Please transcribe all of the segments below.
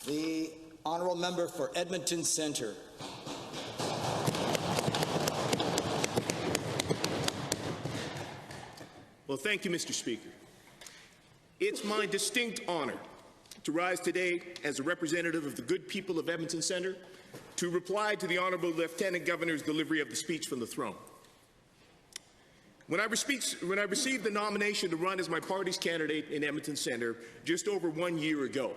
The honourable member for Edmonton Centre. Well, thank you, Mr. Speaker. It's my distinct honour to rise today as a representative of the good people of Edmonton Centre to reply to the Honourable Lieutenant Governor's delivery of the speech from the throne. When I received the nomination to run as my party's candidate in Edmonton Centre just over 1 year ago,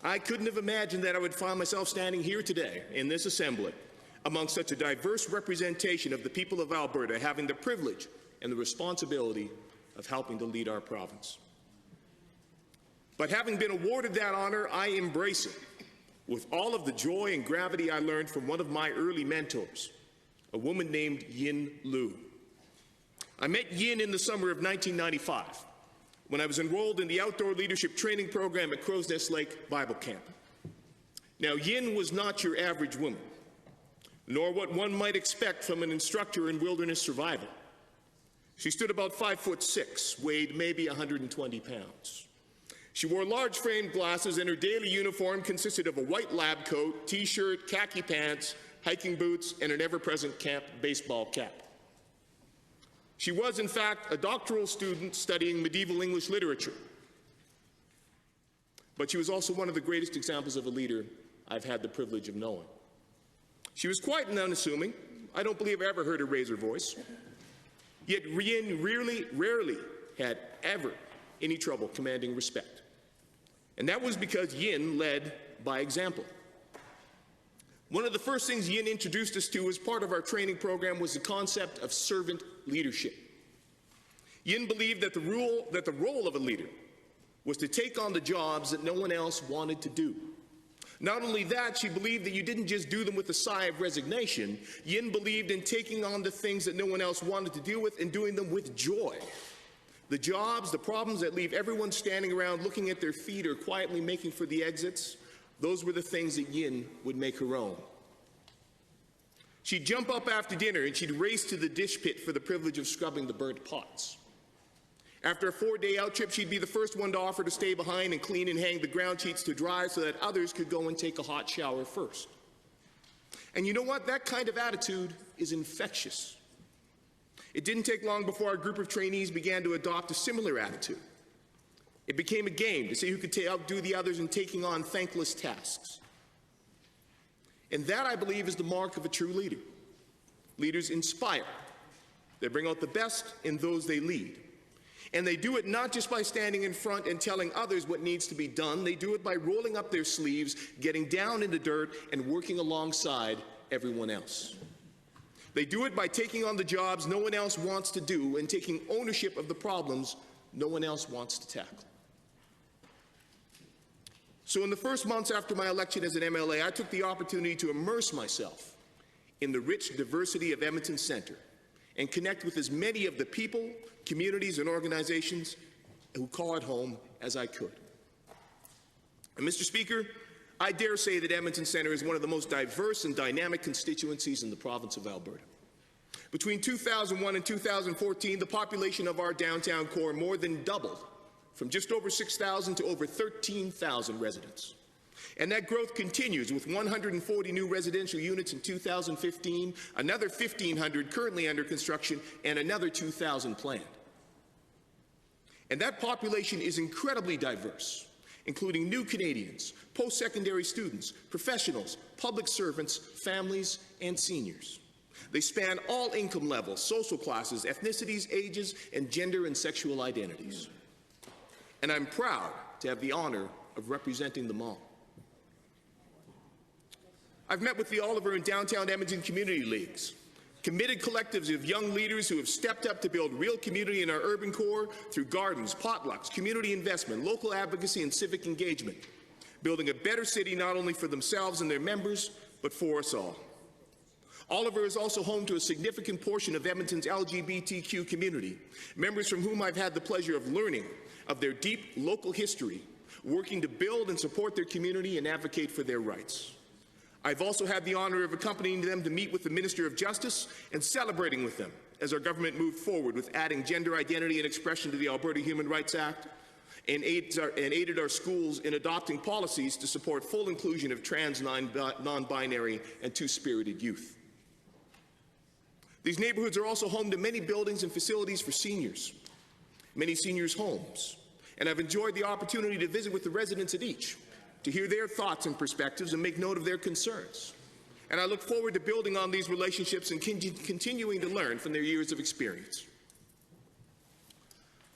I couldn't have imagined that I would find myself standing here today in this assembly among such a diverse representation of the people of Alberta, having the privilege and the responsibility of helping to lead our province. But having been awarded that honour, I embrace it with all of the joy and gravity I learned from one of my early mentors, a woman named Yin Lu. I met Yin in the summer of 1995 when I was enrolled in the outdoor leadership training program at Crow's Nest Lake Bible Camp. Now, Yin was not your average woman, nor what one might expect from an instructor in wilderness survival. She stood about 5'6", weighed maybe 120 pounds. She wore large framed glasses, and her daily uniform consisted of a white lab coat, t-shirt, khaki pants, hiking boots, and an ever-present camp baseball cap. She was, in fact, a doctoral student studying medieval English literature. But she was also one of the greatest examples of a leader I've had the privilege of knowing. She was quiet and unassuming. I don't believe I ever heard her raise her voice. Yet Yin rarely had ever any trouble commanding respect. And that was because Yin led by example. One of the first things Yin introduced us to as part of our training program was the concept of servant leadership. Yin believed that the role of a leader was to take on the jobs that no one else wanted to do. Not only that, she believed that you didn't just do them with a sigh of resignation. Yin believed in taking on the things that no one else wanted to deal with and doing them with joy. The jobs, the problems that leave everyone standing around looking at their feet or quietly making for the exits, those were the things that Yin would make her own. She'd jump up after dinner and she'd race to the dish pit for the privilege of scrubbing the burnt pots. After a 4-day out trip, she'd be the first one to offer to stay behind and clean and hang the ground sheets to dry so that others could go and take a hot shower first. And you know what? That kind of attitude is infectious. It didn't take long before our group of trainees began to adopt a similar attitude. It became a game to see who could outdo the others in taking on thankless tasks. And that, I believe, is the mark of a true leader. Leaders inspire. They bring out the best in those they lead. And they do it not just by standing in front and telling others what needs to be done. They do it by rolling up their sleeves, getting down in the dirt, and working alongside everyone else. They do it by taking on the jobs no one else wants to do and taking ownership of the problems no one else wants to tackle. So in the first months after my election as an MLA, I took the opportunity to immerse myself in the rich diversity of Edmonton Centre and connect with as many of the people, communities, and organizations who call it home as I could. And Mr. Speaker, I dare say that Edmonton Centre is one of the most diverse and dynamic constituencies in the province of Alberta. Between 2001 and 2014, the population of our downtown core more than doubled, from just over 6,000 to over 13,000 residents. And that growth continues with 140 new residential units in 2015, another 1,500 currently under construction, and another 2,000 planned. And that population is incredibly diverse, including new Canadians, post-secondary students, professionals, public servants, families, and seniors. They span all income levels, social classes, ethnicities, ages, and gender and sexual identities. And I'm proud to have the honor of representing them all. I've met with the Oliver and Downtown Edmonton Community Leagues, committed collectives of young leaders who have stepped up to build real community in our urban core through gardens, potlucks, community investment, local advocacy, and civic engagement, building a better city not only for themselves and their members, but for us all. Oliver is also home to a significant portion of Edmonton's LGBTQ community, members from whom I've had the pleasure of learning of their deep local history, working to build and support their community and advocate for their rights. I've also had the honor of accompanying them to meet with the Minister of Justice and celebrating with them as our government moved forward with adding gender identity and expression to the Alberta Human Rights Act, and aided our schools in adopting policies to support full inclusion of trans, non-binary, and two-spirited youth. These neighborhoods are also home to many buildings and facilities for seniors, many seniors' homes, and I've enjoyed the opportunity to visit with the residents at each, to hear their thoughts and perspectives and make note of their concerns. And I look forward to building on these relationships and continuing to learn from their years of experience.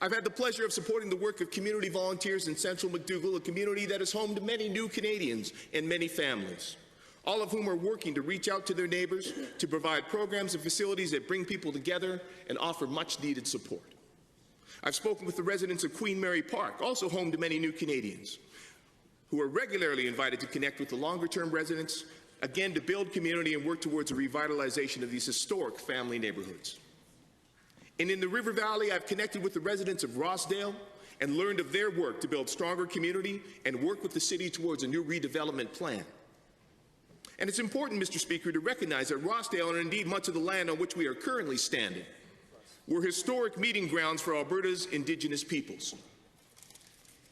I've had the pleasure of supporting the work of community volunteers in Central McDougall, a community that is home to many new Canadians and many families, all of whom are working to reach out to their neighbors, to provide programs and facilities that bring people together and offer much-needed support. I've spoken with the residents of Queen Mary Park, also home to many new Canadians, who are regularly invited to connect with the longer-term residents, again to build community and work towards a revitalization of these historic family neighborhoods. And in the River Valley, I've connected with the residents of Rossdale and learned of their work to build stronger community and work with the city towards a new redevelopment plan. And it's important, Mr. Speaker, to recognize that Rossdale, and indeed much of the land on which we are currently standing, were historic meeting grounds for Alberta's Indigenous peoples.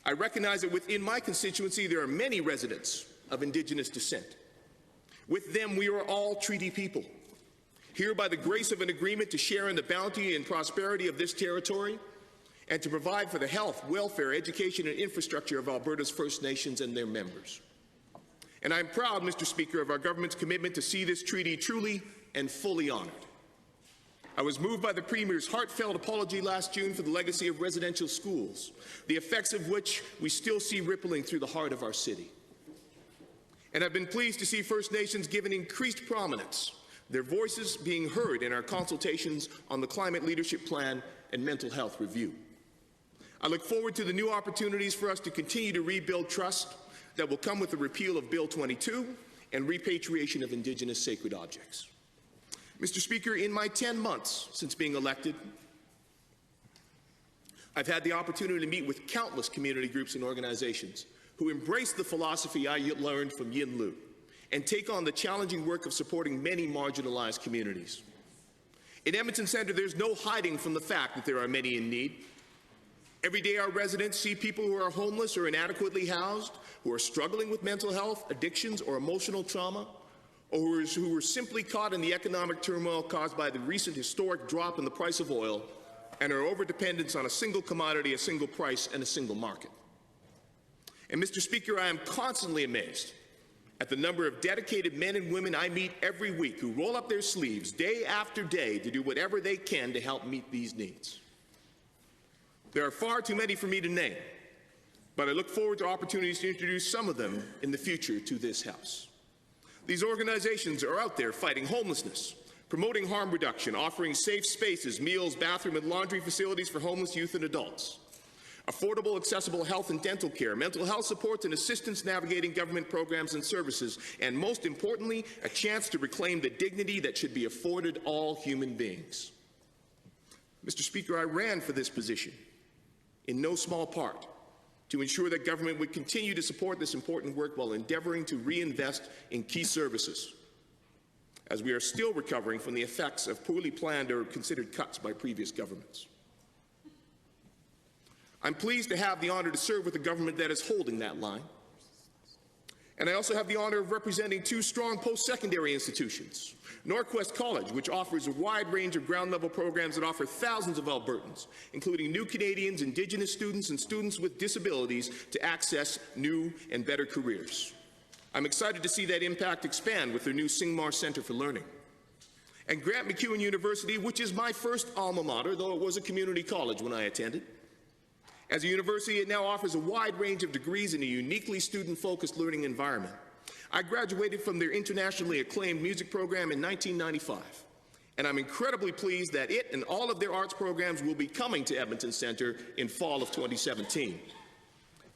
I recognize that within my constituency there are many residents of Indigenous descent. With them, we are all treaty people, here by the grace of an agreement to share in the bounty and prosperity of this territory and to provide for the health, welfare, education, and infrastructure of Alberta's First Nations and their members. And I'm proud, Mr. Speaker, of our government's commitment to see this treaty truly and fully honored. I was moved by the Premier's heartfelt apology last June for the legacy of residential schools, the effects of which we still see rippling through the heart of our city. And I've been pleased to see First Nations given increased prominence, their voices being heard in our consultations on the Climate Leadership Plan and Mental Health Review. I look forward to the new opportunities for us to continue to rebuild trust that will come with the repeal of Bill 22 and repatriation of Indigenous sacred objects. Mr. Speaker, in my 10 months since being elected, I've had the opportunity to meet with countless community groups and organizations who embrace the philosophy I learned from Yin Lu and take on the challenging work of supporting many marginalized communities. In Edmonton Centre, there's no hiding from the fact that there are many in need. Every day our residents see people who are homeless or inadequately housed, who are struggling with mental health, addictions, or emotional trauma, or who were simply caught in the economic turmoil caused by the recent historic drop in the price of oil and our overdependence on a single commodity, a single price, and a single market. And Mr. Speaker, I am constantly amazed at the number of dedicated men and women I meet every week who roll up their sleeves day after day to do whatever they can to help meet these needs. There are far too many for me to name, but I look forward to opportunities to introduce some of them in the future to this House. These organizations are out there fighting homelessness, promoting harm reduction, offering safe spaces, meals, bathroom, and laundry facilities for homeless youth and adults, affordable, accessible health and dental care, mental health supports and assistance navigating government programs and services, and most importantly, a chance to reclaim the dignity that should be afforded all human beings. Mr. Speaker, I ran for this position in no small part to ensure that government would continue to support this important work while endeavoring to reinvest in key services, as we are still recovering from the effects of poorly planned or considered cuts by previous governments. I'm pleased to have the honor to serve with a government that is holding that line. And I also have the honor of representing two strong post-secondary institutions, Norquest College, which offers a wide range of ground-level programs that offer thousands of Albertans, including new Canadians, Indigenous students, and students with disabilities, to access new and better careers. I'm excited to see that impact expand with their new Singmar Centre for Learning. And Grant MacEwan University, which is my first alma mater, though it was a community college when I attended. As a university, it now offers a wide range of degrees in a uniquely student-focused learning environment. I graduated from their internationally acclaimed music program in 1995, and I'm incredibly pleased that it and all of their arts programs will be coming to Edmonton Centre in fall of 2017.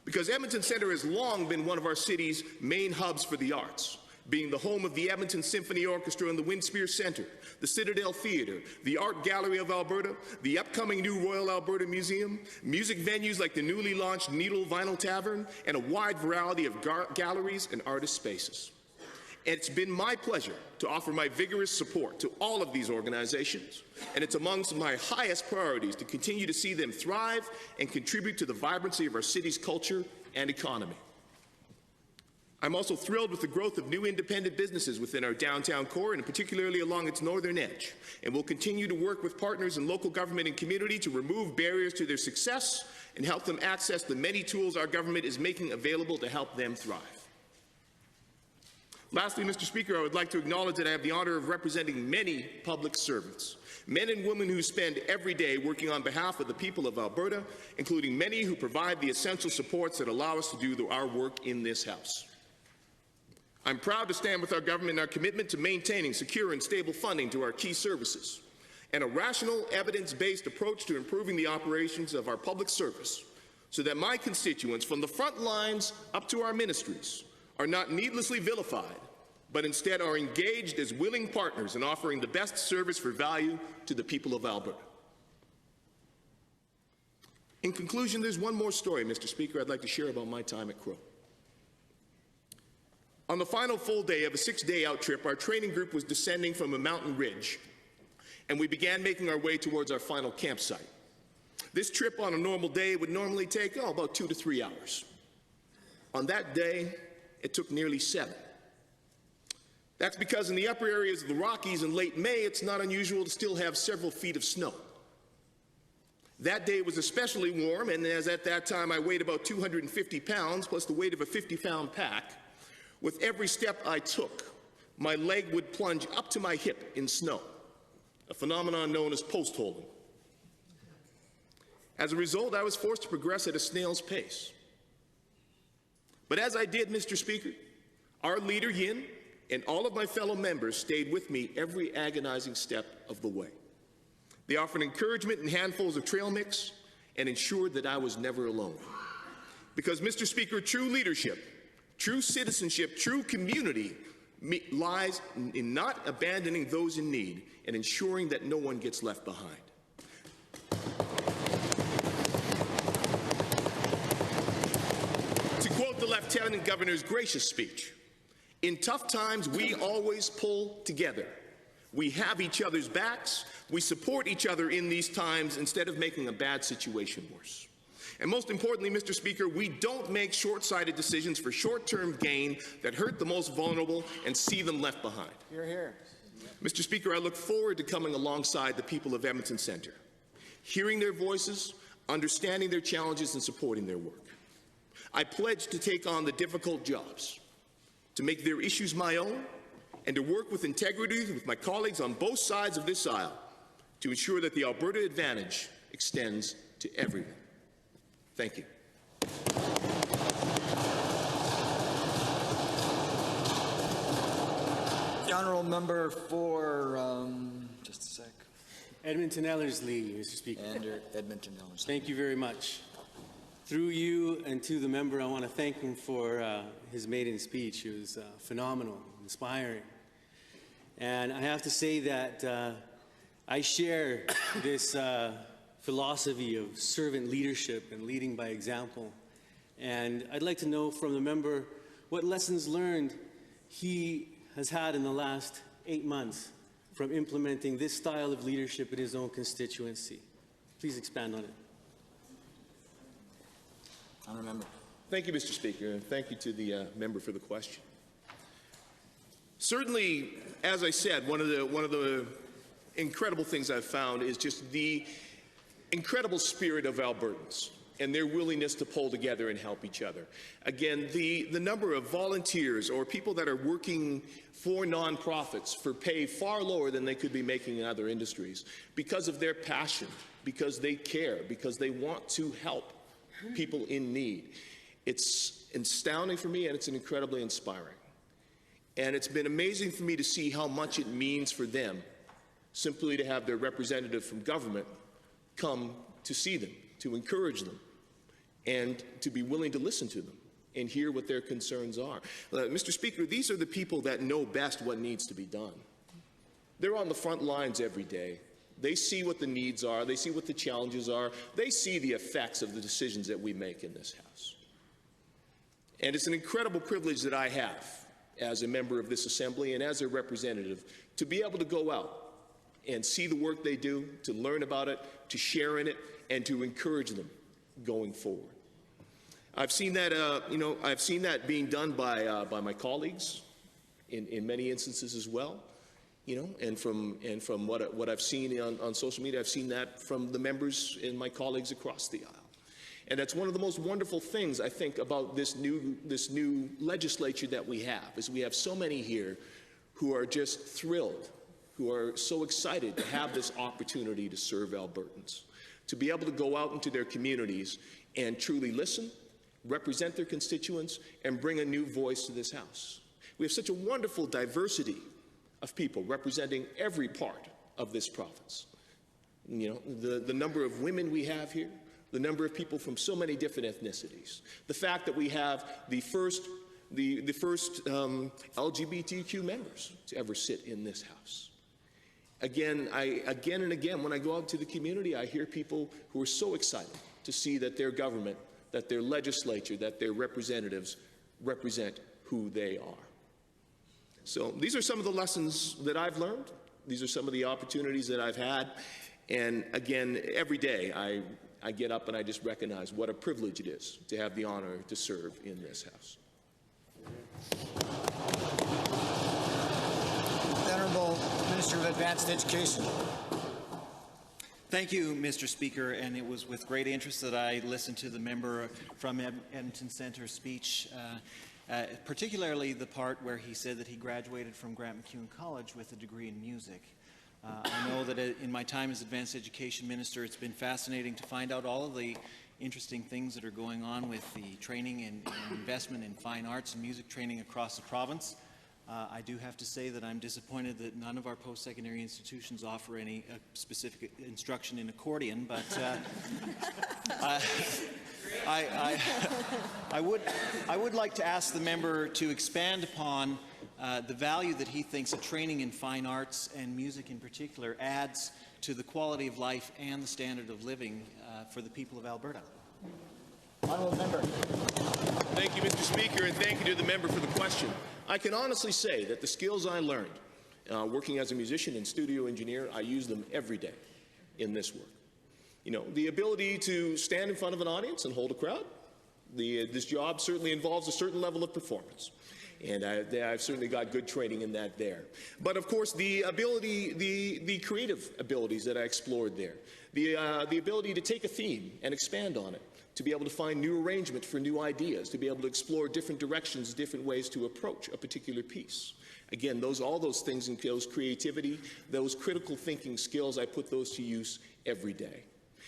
Because Edmonton Centre has long been one of our city's main hubs for the arts, being the home of the Edmonton Symphony Orchestra and the Winspear Centre, the Citadel Theatre, the Art Gallery of Alberta, the upcoming new Royal Alberta Museum, music venues like the newly launched Needle Vinyl Tavern, and a wide variety of galleries and artist spaces. It's been my pleasure to offer my vigorous support to all of these organizations, and it's amongst my highest priorities to continue to see them thrive and contribute to the vibrancy of our city's culture and economy. I'm also thrilled with the growth of new independent businesses within our downtown core, and particularly along its northern edge, and will continue to work with partners in local government and community to remove barriers to their success and help them access the many tools our government is making available to help them thrive. Lastly, Mr. Speaker, I would like to acknowledge that I have the honor of representing many public servants, men and women who spend every day working on behalf of the people of Alberta, including many who provide the essential supports that allow us to do our work in this House. I'm proud to stand with our government in our commitment to maintaining secure and stable funding to our key services and a rational, evidence-based approach to improving the operations of our public service so that my constituents, from the front lines up to our ministries, are not needlessly vilified, but instead are engaged as willing partners in offering the best service for value to the people of Alberta. In conclusion, there's one more story, Mr. Speaker, I'd like to share about my time at Crow. On the final full day of a 6-day out trip, our training group was descending from a mountain ridge, and we began making our way towards our final campsite. This trip on a normal day would normally take about 2 to 3 hours. On that day, it took nearly 7. That's because in the upper areas of the Rockies in late May, it's not unusual to still have several feet of snow. That day was especially warm, and as at that time I weighed about 250 pounds, plus the weight of a 50-pound pack, with every step I took, my leg would plunge up to my hip in snow, a phenomenon known as post-holing. As a result, I was forced to progress at a snail's pace. But as I did, Mr. Speaker, our leader, Yin, and all of my fellow members stayed with me every agonizing step of the way. They offered encouragement and handfuls of trail mix and ensured that I was never alone. Because, Mr. Speaker, true leadership, true citizenship, true community lies in not abandoning those in need and ensuring that no one gets left behind. To quote the Lieutenant Governor's gracious speech, "In tough times, we always pull together. We have each other's backs. We support each other in these times instead of making a bad situation worse. And most importantly, Mr. Speaker, we don't make short-sighted decisions for short-term gain that hurt the most vulnerable and see them left behind." You're here. Mr. Speaker, I look forward to coming alongside the people of Edmonton Centre, hearing their voices, understanding their challenges, and supporting their work. I pledge to take on the difficult jobs, to make their issues my own, and to work with integrity with my colleagues on both sides of this aisle to ensure that the Alberta advantage extends to everyone. Thank you. The honourable member for, just a sec, Edmonton Ellerslie, Mr. Speaker. Edmonton Ellerslie. Thank you very much. Through you and to the member, I want to thank him for his maiden speech. It was phenomenal, inspiring. And I have to say that I share this philosophy of servant leadership and leading by example. And I'd like to know from the member what lessons learned he has had in the last 8 months from implementing this style of leadership in his own constituency. Please expand on it. Honourable member. Thank you, Mr. Speaker, and thank you to the member for the question. Certainly, as I said, one of the incredible things I've found is just the incredible spirit of Albertans and their willingness to pull together and help each other. Again, the number of volunteers or people that are working for nonprofits for pay far lower than they could be making in other industries because of their passion, because they care, because they want to help people in need. It's astounding for me, and it's incredibly inspiring. And it's been amazing for me to see how much it means for them simply to have their representative from government come to see them, to encourage them, and to be willing to listen to them and hear what their concerns are. Mr. Speaker, these are the people that know best what needs to be done. They're on the front lines every day. They see what the needs are. They see what the challenges are. They see the effects of the decisions that we make in this House. And it's an incredible privilege that I have as a member of this assembly and as a representative to be able to go out and see the work they do, to learn about it, to share in it, and to encourage them going forward. I've seen that, I've seen that being done by my colleagues in many instances as well. And from what I've seen on social media, I've seen that from the members and my colleagues across the aisle. And that's one of the most wonderful things, I think, about this new legislature that we have, is we have so many here who are just thrilled, who are so excited to have this opportunity to serve Albertans, to be able to go out into their communities and truly listen, represent their constituents, and bring a new voice to this House. We have such a wonderful diversity of people representing every part of this province. The number of women we have here, the number of people from so many different ethnicities, the fact that we have the first LGBTQ members to ever sit in this House. Again and again, when I go out to the community, I hear people who are so excited to see that their government, that their legislature, that their representatives represent who they are. So these are some of the lessons that I've learned. These are some of the opportunities that I've had. And again, every day I get up and I just recognize what a privilege it is to have the honor to serve in this House. The Honourable Minister of Advanced Education. Thank you, Mr. Speaker, and it was with great interest that I listened to the member from Edmonton Centre's speech, particularly the part where he said that he graduated from Grant MacEwan College with a degree in music. I know that in my time as Advanced Education Minister, it's been fascinating to find out all of the interesting things that are going on with the training and investment in fine arts and music training across the province. I do have to say that I'm disappointed that none of our post-secondary institutions offer any specific instruction in accordion, but I would like to ask the member to expand upon the value that he thinks a training in fine arts and music in particular adds to the quality of life and the standard of living for the people of Alberta. Honourable Member. Thank you, Mr. Speaker, and thank you to the member for the question. I can honestly say that the skills I learned working as a musician and studio engineer, I use them every day in this work. The ability to stand in front of an audience and hold a crowd, this job certainly involves a certain level of performance. And I've certainly got good training in that there. But of course, the ability, the creative abilities that I explored there, the ability to take a theme and expand on it, to be able to find new arrangement for new ideas, to be able to explore different directions, different ways to approach a particular piece. Again, all those things, and those creativity, those critical thinking skills, I put those to use every day.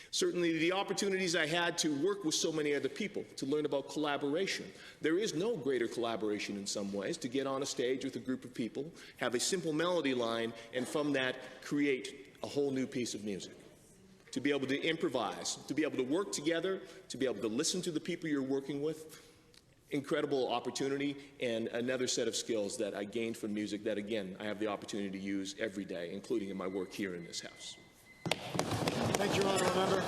Certainly the opportunities I had to work with so many other people, to learn about collaboration. There is no greater collaboration in some ways, to get on a stage with a group of people, have a simple melody line, and from that create a whole new piece of music. To be able to improvise, to be able to work together, to be able to listen to the people you're working with. Incredible opportunity, and another set of skills that I gained from music that, again, I have the opportunity to use every day, including in my work here in this House. Thank you, Honourable Member.